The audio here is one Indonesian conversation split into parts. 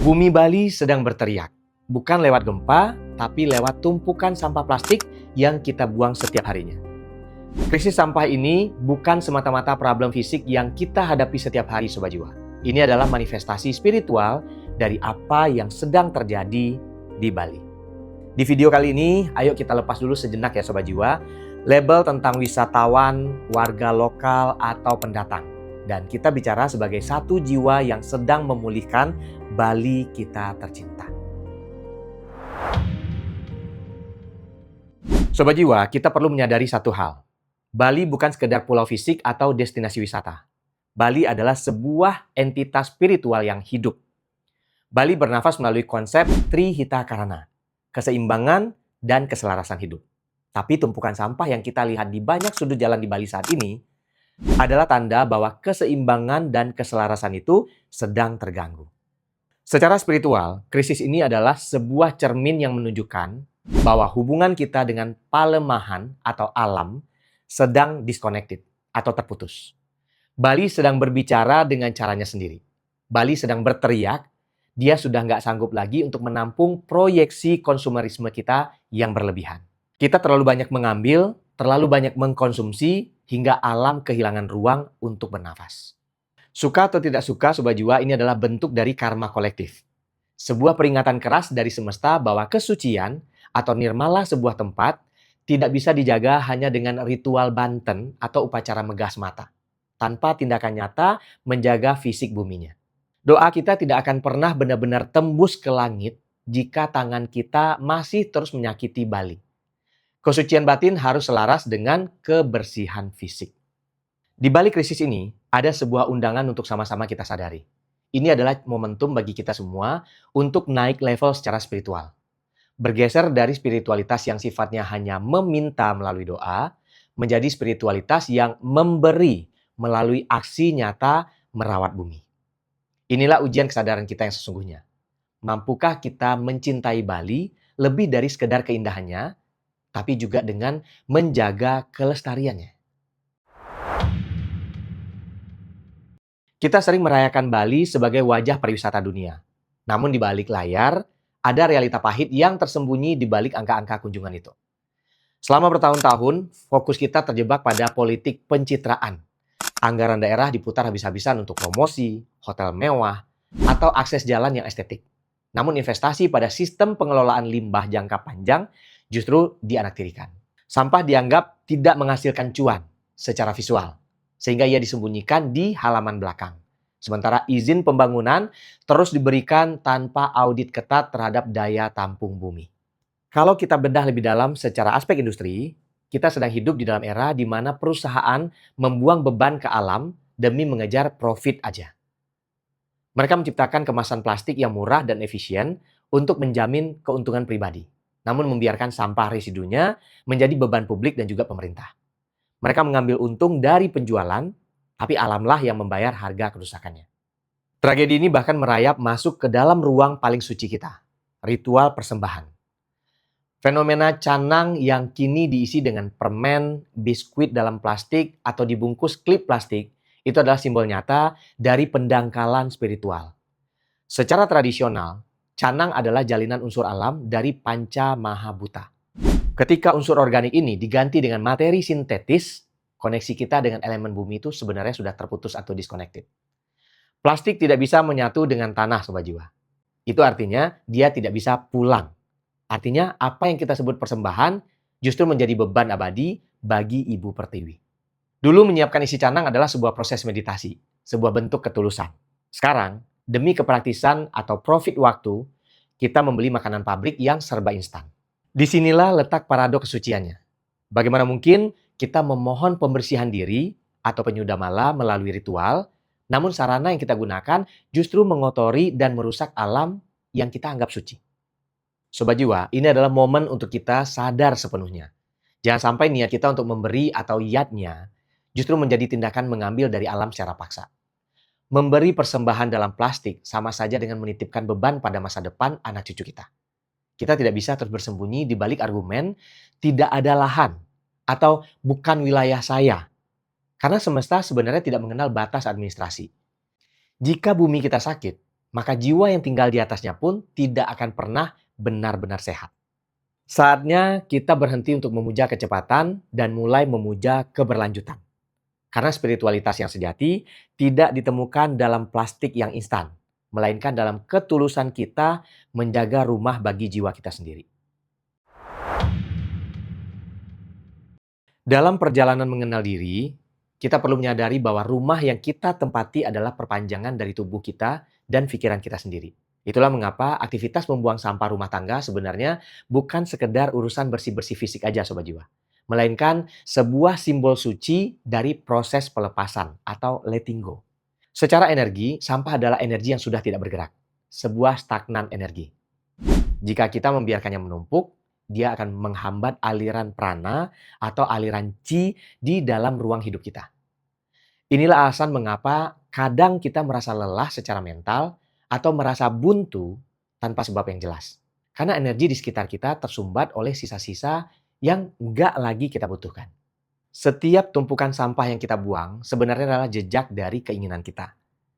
Bumi Bali sedang berteriak, bukan lewat gempa, tapi lewat tumpukan sampah plastik yang kita buang setiap harinya. Krisis sampah ini bukan semata-mata problem fisik yang kita hadapi setiap hari, Sobat Jiwa. Ini adalah manifestasi spiritual dari apa yang sedang terjadi di Bali. Di video kali ini, ayo kita lepas dulu sejenak ya Sobat Jiwa, label tentang wisatawan, warga lokal, atau pendatang. Dan kita bicara sebagai satu jiwa yang sedang memulihkan Bali kita tercinta. Sobat Jiwa, kita perlu menyadari satu hal. Bali bukan sekedar pulau fisik atau destinasi wisata. Bali adalah sebuah entitas spiritual yang hidup. Bali bernafas melalui konsep Trihita Karana, keseimbangan dan keselarasan hidup. Tapi tumpukan sampah yang kita lihat di banyak sudut jalan di Bali saat ini adalah tanda bahwa keseimbangan dan keselarasan itu sedang terganggu. Secara spiritual, krisis ini adalah sebuah cermin yang menunjukkan bahwa hubungan kita dengan palemahan atau alam sedang disconnected atau terputus. Bali sedang berbicara dengan caranya sendiri. Bali sedang berteriak, dia sudah nggak sanggup lagi untuk menampung proyeksi konsumerisme kita yang berlebihan. Kita terlalu banyak mengambil, terlalu banyak mengkonsumsi, hingga alam kehilangan ruang untuk bernafas. Suka atau tidak suka, Sobat Jiwa, ini adalah bentuk dari karma kolektif. Sebuah peringatan keras dari semesta bahwa kesucian atau nirmala sebuah tempat tidak bisa dijaga hanya dengan ritual banten atau upacara megah semata, tanpa tindakan nyata menjaga fisik buminya. Doa kita tidak akan pernah benar-benar tembus ke langit jika tangan kita masih terus menyakiti Bali. Kesucian batin harus selaras dengan kebersihan fisik. Di balik krisis ini, ada sebuah undangan untuk sama-sama kita sadari. Ini adalah momentum bagi kita semua untuk naik level secara spiritual. Bergeser dari spiritualitas yang sifatnya hanya meminta melalui doa, menjadi spiritualitas yang memberi melalui aksi nyata merawat bumi. Inilah ujian kesadaran kita yang sesungguhnya. Mampukah kita mencintai Bali lebih dari sekedar keindahannya, tapi juga dengan menjaga kelestariannya? Kita sering merayakan Bali sebagai wajah pariwisata dunia. Namun di balik layar, ada realita pahit yang tersembunyi di balik angka-angka kunjungan itu. Selama bertahun-tahun, fokus kita terjebak pada politik pencitraan. Anggaran daerah diputar habis-habisan untuk promosi, hotel mewah, atau akses jalan yang estetik. Namun investasi pada sistem pengelolaan limbah jangka panjang justru dianaktirikan. Sampah dianggap tidak menghasilkan cuan secara visual, sehingga ia disembunyikan di halaman belakang. Sementara izin pembangunan terus diberikan tanpa audit ketat terhadap daya tampung bumi. Kalau kita bedah lebih dalam secara aspek industri, kita sedang hidup di dalam era di mana perusahaan membuang beban ke alam demi mengejar profit aja. Mereka menciptakan kemasan plastik yang murah dan efisien untuk menjamin keuntungan pribadi, namun membiarkan sampah residunya menjadi beban publik dan juga pemerintah. Mereka mengambil untung dari penjualan, tapi alamlah yang membayar harga kerusakannya. Tragedi ini bahkan merayap masuk ke dalam ruang paling suci kita, ritual persembahan. Fenomena canang yang kini diisi dengan permen, biskuit dalam plastik, atau dibungkus klip plastik, itu adalah simbol nyata dari pendangkalan spiritual. Secara tradisional, canang adalah jalinan unsur alam dari panca mahabhuta. Ketika unsur organik ini diganti dengan materi sintetis, koneksi kita dengan elemen bumi itu sebenarnya sudah terputus atau disconnected. Plastik tidak bisa menyatu dengan tanah, Sobat Jiwa. Itu artinya dia tidak bisa pulang. Artinya apa yang kita sebut persembahan justru menjadi beban abadi bagi Ibu Pertiwi. Dulu menyiapkan isi canang adalah sebuah proses meditasi, sebuah bentuk ketulusan. Sekarang, demi kepraktisan atau profit waktu, kita membeli makanan pabrik yang serba instan. Disinilah letak paradoks kesuciannya. Bagaimana mungkin kita memohon pembersihan diri atau penyudamala melalui ritual, namun sarana yang kita gunakan justru mengotori dan merusak alam yang kita anggap suci. Sobat Jiwa, ini adalah momen untuk kita sadar sepenuhnya. Jangan sampai niat kita untuk memberi atau yadnya justru menjadi tindakan mengambil dari alam secara paksa. Memberi persembahan dalam plastik sama saja dengan menitipkan beban pada masa depan anak cucu kita. Kita tidak bisa terus bersembunyi di balik argumen tidak ada lahan atau bukan wilayah saya. Karena semesta sebenarnya tidak mengenal batas administrasi. Jika bumi kita sakit, maka jiwa yang tinggal di atasnya pun tidak akan pernah benar-benar sehat. Saatnya kita berhenti untuk memuja kecepatan dan mulai memuja keberlanjutan. Karena spiritualitas yang sejati tidak ditemukan dalam plastik yang instan, melainkan dalam ketulusan kita menjaga rumah bagi jiwa kita sendiri. Dalam perjalanan mengenal diri, kita perlu menyadari bahwa rumah yang kita tempati adalah perpanjangan dari tubuh kita dan pikiran kita sendiri. Itulah mengapa aktivitas membuang sampah rumah tangga sebenarnya bukan sekedar urusan bersih-bersih fisik aja Sobat Jiwa. Melainkan sebuah simbol suci dari proses pelepasan atau letting go. Secara energi, sampah adalah energi yang sudah tidak bergerak. Sebuah stagnan energi. Jika kita membiarkannya menumpuk, dia akan menghambat aliran prana atau aliran chi di dalam ruang hidup kita. Inilah alasan mengapa kadang kita merasa lelah secara mental atau merasa buntu tanpa sebab yang jelas. Karena energi di sekitar kita tersumbat oleh sisa-sisa yang nggak lagi kita butuhkan. Setiap tumpukan sampah yang kita buang sebenarnya adalah jejak dari keinginan kita.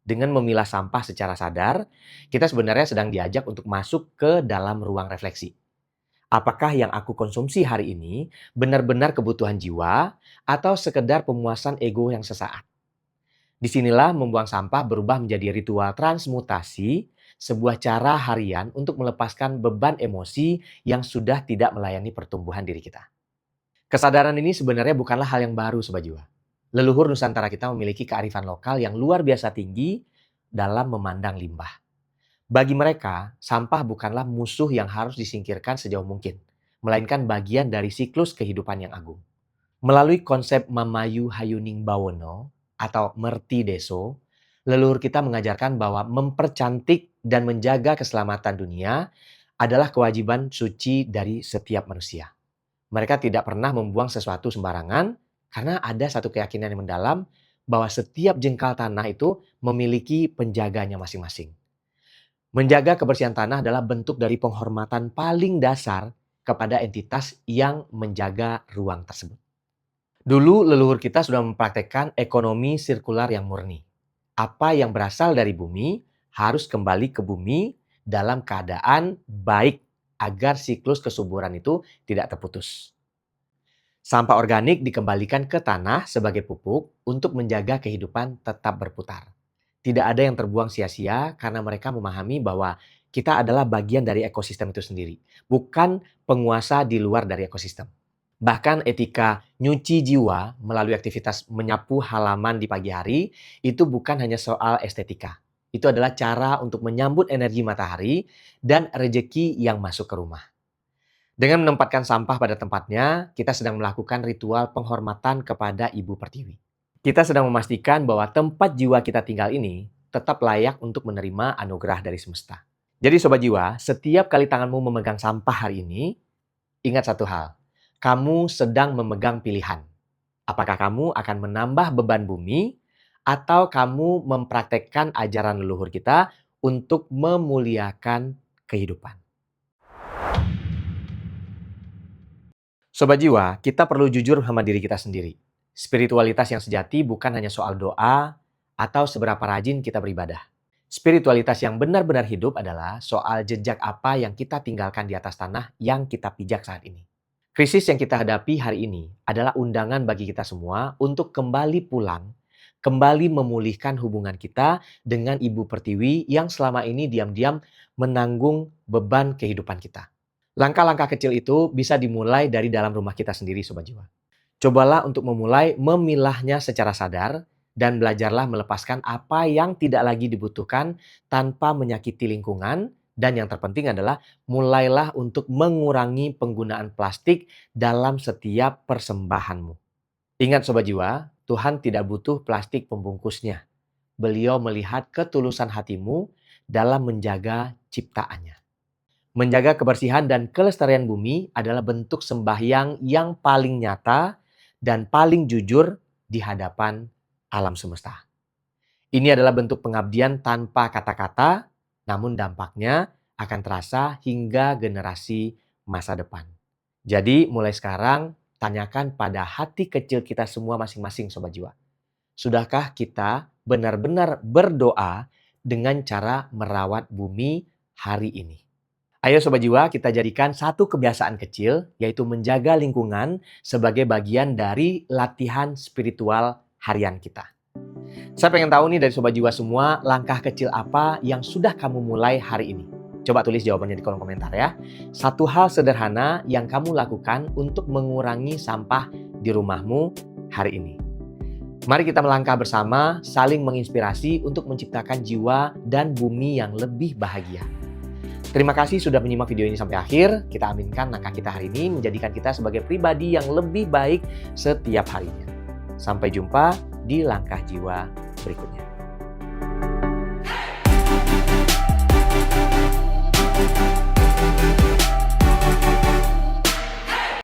Dengan memilah sampah secara sadar, kita sebenarnya sedang diajak untuk masuk ke dalam ruang refleksi. Apakah yang aku konsumsi hari ini benar-benar kebutuhan jiwa atau sekedar pemuasan ego yang sesaat? Disinilah membuang sampah berubah menjadi ritual transmutasi, sebuah cara harian untuk melepaskan beban emosi yang sudah tidak melayani pertumbuhan diri kita. Kesadaran ini sebenarnya bukanlah hal yang baru Sobat Jiwa. Leluhur Nusantara kita memiliki kearifan lokal yang luar biasa tinggi dalam memandang limbah. Bagi mereka, sampah bukanlah musuh yang harus disingkirkan sejauh mungkin, melainkan bagian dari siklus kehidupan yang agung. Melalui konsep Mamayu Hayuning Bawono atau Merti Deso, leluhur kita mengajarkan bahwa mempercantik dan menjaga keselamatan dunia adalah kewajiban suci dari setiap manusia. Mereka tidak pernah membuang sesuatu sembarangan karena ada satu keyakinan yang mendalam bahwa setiap jengkal tanah itu memiliki penjaganya masing-masing. Menjaga kebersihan tanah adalah bentuk dari penghormatan paling dasar kepada entitas yang menjaga ruang tersebut. Dulu leluhur kita sudah mempraktekkan ekonomi sirkular yang murni. Apa yang berasal dari bumi harus kembali ke bumi dalam keadaan baik agar siklus kesuburan itu tidak terputus. Sampah organik dikembalikan ke tanah sebagai pupuk untuk menjaga kehidupan tetap berputar. Tidak ada yang terbuang sia-sia karena mereka memahami bahwa kita adalah bagian dari ekosistem itu sendiri, bukan penguasa di luar dari ekosistem. Bahkan etika nyuci jiwa melalui aktivitas menyapu halaman di pagi hari itu bukan hanya soal estetika. Itu adalah cara untuk menyambut energi matahari dan rejeki yang masuk ke rumah. Dengan menempatkan sampah pada tempatnya, kita sedang melakukan ritual penghormatan kepada Ibu Pertiwi. Kita sedang memastikan bahwa tempat jiwa kita tinggal ini tetap layak untuk menerima anugerah dari semesta. Jadi Sobat Jiwa, setiap kali tanganmu memegang sampah hari ini, ingat satu hal, kamu sedang memegang pilihan. Apakah kamu akan menambah beban bumi atau kamu mempraktekkan ajaran leluhur kita untuk memuliakan kehidupan. Sobat Jiwa, kita perlu jujur sama diri kita sendiri. Spiritualitas yang sejati bukan hanya soal doa atau seberapa rajin kita beribadah. Spiritualitas yang benar-benar hidup adalah soal jejak apa yang kita tinggalkan di atas tanah yang kita pijak saat ini. Krisis yang kita hadapi hari ini adalah undangan bagi kita semua untuk kembali pulang, kembali memulihkan hubungan kita dengan Ibu Pertiwi yang selama ini diam-diam menanggung beban kehidupan kita. Langkah-langkah kecil itu bisa dimulai dari dalam rumah kita sendiri, Sobat Jiwa. Cobalah untuk memulai memilahnya secara sadar dan belajarlah melepaskan apa yang tidak lagi dibutuhkan tanpa menyakiti lingkungan. Dan yang terpenting adalah mulailah untuk mengurangi penggunaan plastik dalam setiap persembahanmu. Ingat Sobat Jiwa, Tuhan tidak butuh plastik pembungkusnya. Beliau melihat ketulusan hatimu dalam menjaga ciptaannya. Menjaga kebersihan dan kelestarian bumi adalah bentuk sembahyang yang paling nyata dan paling jujur di hadapan alam semesta. Ini adalah bentuk pengabdian tanpa kata-kata, namun dampaknya akan terasa hingga generasi masa depan. Jadi mulai sekarang tanyakan pada hati kecil kita semua masing-masing Sobat Jiwa. Sudahkah kita benar-benar berdoa dengan cara merawat bumi hari ini. Ayo Sobat Jiwa, kita jadikan satu kebiasaan kecil, yaitu menjaga lingkungan sebagai bagian dari latihan spiritual harian kita. Saya pengen tahu nih dari Sobat Jiwa semua, langkah kecil apa yang sudah kamu mulai hari ini? Coba tulis jawabannya di kolom komentar ya. Satu hal sederhana yang kamu lakukan untuk mengurangi sampah di rumahmu hari ini. Mari kita melangkah bersama, saling menginspirasi untuk menciptakan jiwa dan bumi yang lebih bahagia. Terima kasih sudah menyimak video ini sampai akhir. Kita aminkan langkah kita hari ini menjadikan kita sebagai pribadi yang lebih baik setiap harinya. Sampai jumpa di langkah jiwa berikutnya.